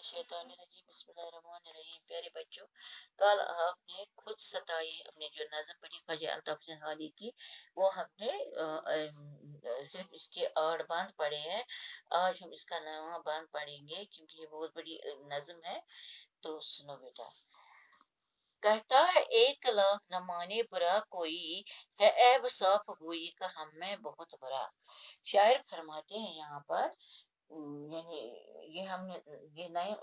शैतानिर्रजीम बिस्मिल्लाहिर्रहमानिर्रहीम। प्यारे बच्चों, कल आपने खुद सताई अपने जो नज़म पढ़ी ख्वाजा अल्ताफ हुसैन हाली की, वो हमने सिर्फ इसके 8 बांध पढ़े हैं। आज हम इसका 9वां बांध पढ़ेंगे क्योंकि ये बहुत बड़ी नज़म है। तो सुनो बेटा। कहता है 1 लाख न माने बुरा कोई, है ऐब साफ गोई का हम में बहुत बुरा। शायर फरमाते हैं यहाँ पर, यानी ये हमने ये नए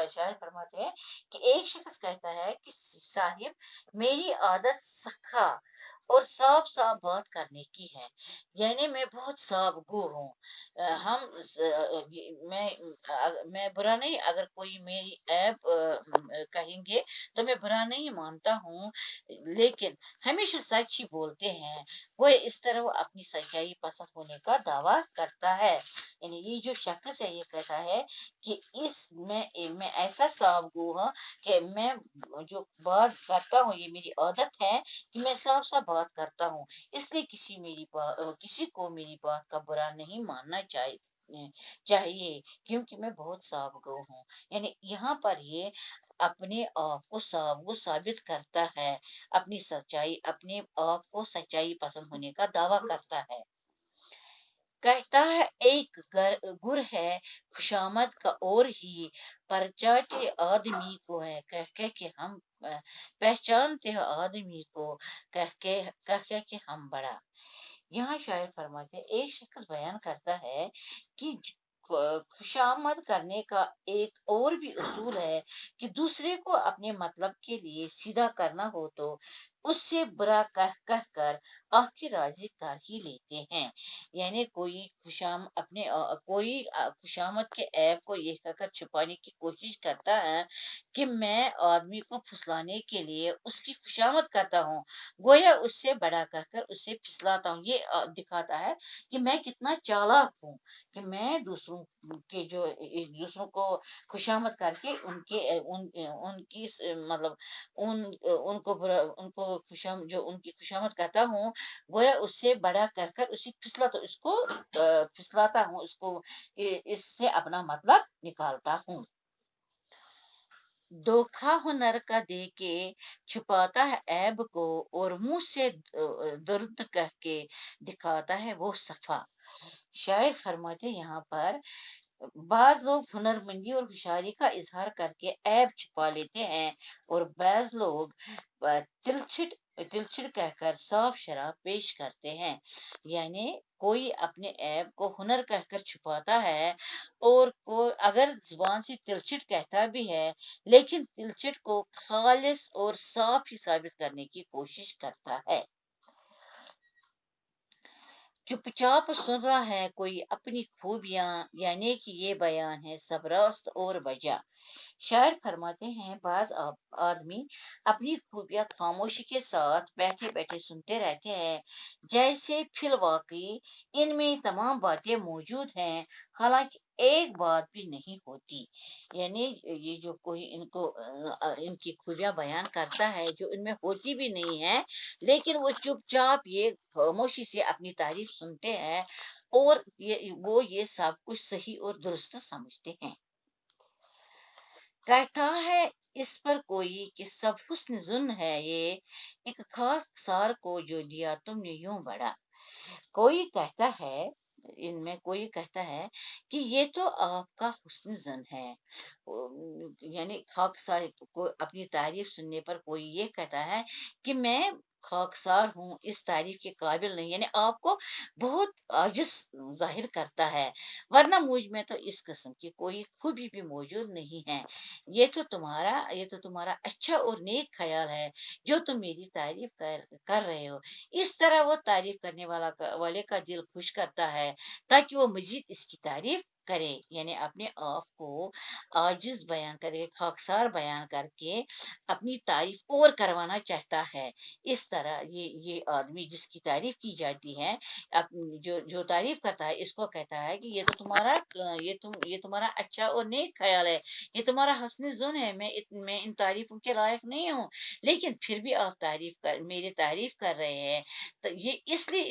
शायर फरमाते हैं कि एक शख्स कहता है कि साहिब, मेरी आदत सखा और साफ साफ बात करने की है, यानी मैं बहुत साफ गो हूँ। मैं बुरा नहीं, अगर कोई मेरी ऐब कहेंगे तो मैं बुरा नहीं मानता हूँ, लेकिन हमेशा सच ही बोलते हैं। वो इस तरह वो अपनी सच्चाई पसंद होने का दावा करता है। यानी ये जो शख्स है ये कहता है कि मैं ऐसा सावगो हूँ कि मैं जो बात करता हूँ, ये मेरी आदत है कि मैं साफ साफ बात करता हूँ, इसलिए किसी को मेरी बात का बुरा नहीं मानना चाहिए, क्योंकि मैं बहुत सावगो हूँ। यानी यहाँ पर ये अपने आप को सावगो साबित करता है, अपने आप को सच्चाई पसंद होने का दावा करता है। कहता है एक गुर है खुशामद का और ही, परचाते आदमी को है कह कह के हम पहचानते हैं आदमी को कह कह के हम बड़ा। यहाँ शायर फरमाते हैं, एक शख्स बयान करता है कि खुशामद करने का एक और भी उसूल है कि दूसरे को अपने मतलब के लिए सीधा करना हो तो उससे बुरा कह कह कर आखिर राजी कर ही लेते हैं। यानी कोई खुशामद के ऐब को ये कहकर छुपाने की कोशिश करता है कि मैं आदमी को फुसलाने के लिए उसकी खुशामद करता हूँ, गोया उससे बड़ा कहकर उसे फिसलाता हूँ। ये दिखाता है कि मैं कितना चालाक हूँ, कि मैं दूसरों को खुशामद करके उनकी मतलब उनको उनकी खुशामद करता हूँ, गोया उससे बड़ा कहकर उसे फिसलाता हूँ, उसको इससे अपना मतलब निकालता हूँ। धोखा हुनर का दे के छुपाता है ऐब को, और मुंह से दर्द कह के दिखाता है वो सफा। शायर फरमाते यहाँ पर, बाज लोग हुनरमंदी और होशियारी का इजहार करके ऐब छुपा लेते हैं, और बाज लोग तिलछिट तिलछिट कहकर साफ शराब पेश करते हैं। यानी कोई अपने ऐब को हुनर कहकर छुपाता है, और कोई अगर जुबान से तिलछिट कहता भी है, लेकिन तिलछिट को खालिस और साफ ही साबित करने की कोशिश करता है। चुपचाप सुन रहा है कोई अपनी खूबियां, यानी कि ये बयान है सबरस्त और वजह। शायर फरमाते हैं, आदमी अपनी खूबियां खामोशी के साथ बैठे बैठे सुनते रहते हैं, जैसे फिल वाकई इनमें तमाम बातें मौजूद हैं, हालांकि एक बात भी नहीं होती। यानी ये जो कोई इनकी खूबियां बयान करता है जो इनमें होती भी नहीं है, लेकिन वो चुपचाप ये खामोशी से अपनी तारीफ सुनते हैं, और ये सब कुछ सही और दुरुस्त समझते हैं। कहता है इस पर कोई कि सब हुस्न जुन है ये, एक खाकसार को जो दिया तुमने यूं बड़ा। कोई कहता है इनमें कोई कहता है कि ये तो आपका हुस्न जन है। यानी खाकसार को अपनी तारीफ सुनने पर कोई ये कहता है कि मैं खाकसार हूँ, इस तारीफ के काबिल नहीं, यानी आपको बहुत आजिज जाहिर करता है, वरना मुझ में तो इस किस्म की कोई खूबी भी मौजूद नहीं है। ये तो तुम्हारा अच्छा और नेक ख्याल है जो तुम मेरी तारीफ कर रहे हो। इस तरह वो तारीफ करने वाले का दिल खुश करता है, ताकि वो मजीद इसकी तारीफ करे, यानी अपने आप को आजिज बयान करे, खाकसार बयान करके अपनी तारीफ और करवाना चाहता है। इस तरह ये आदमी जिसकी तारीफ की जाती है, जो तारीफ करता है, इसको कहता है कि ये तुम्हारा अच्छा और नेक ख्याल है, ये तुम्हारा हस्न जुन है, मैं इन तारीफों के लायक नहीं हूँ, लेकिन फिर भी आप मेरी तारीफ कर रहे हैं। तो ये इसलिए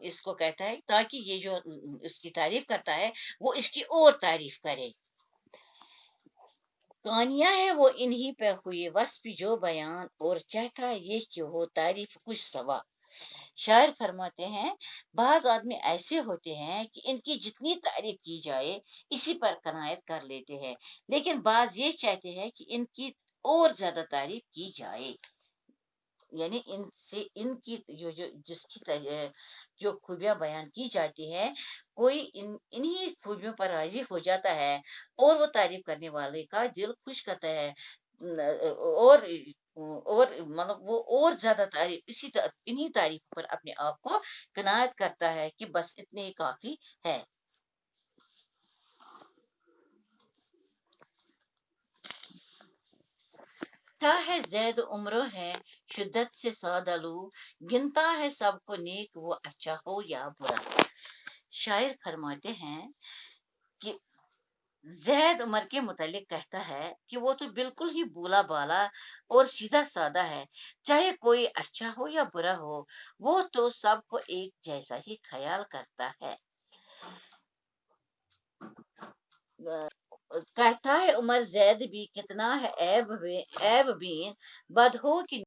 इसको कहता है ताकि ये जो इसकी तारीफ करता है वो इसकी और तारीफ करे। कहानियां है वो इन्हीं पे हुई वस्फ जो बयान और चाहता ये कि हो तारीफ कुछ सवा। शायर फरमाते हैं, बाज आदमी ऐसे होते हैं कि इनकी जितनी तारीफ की जाए इसी पर कनायत कर लेते हैं, लेकिन बाज ये चाहते हैं कि इनकी और ज्यादा तारीफ की जाए। यानी इनसे इनकी जो जिसकी जो खूबियां बयान की जाती है, कोई इन्हीं खूबियों पर राजी हो जाता है और वो तारीफ करने वाले का दिल खुश करता है। और मतलब वो और ज्यादा तारीफ इन्हीं तारीफ पर अपने आप को कनायत करता है कि बस इतने ही काफी है। था है जैद उम्र है शिद्दत से सादलू, गिनता है सबको नेक वो अच्छा हो या बुरा। शायर फरमाते हैं कि जैद उमर के मुतालिक कहता है कि वो तो बिल्कुल ही भोला बाला और सीधा साधा है, चाहे कोई अच्छा हो या बुरा हो, वो तो सबको एक जैसा ही ख्याल करता है। कहता है उमर जैद भी कितना है ऐब बीन बद हो कि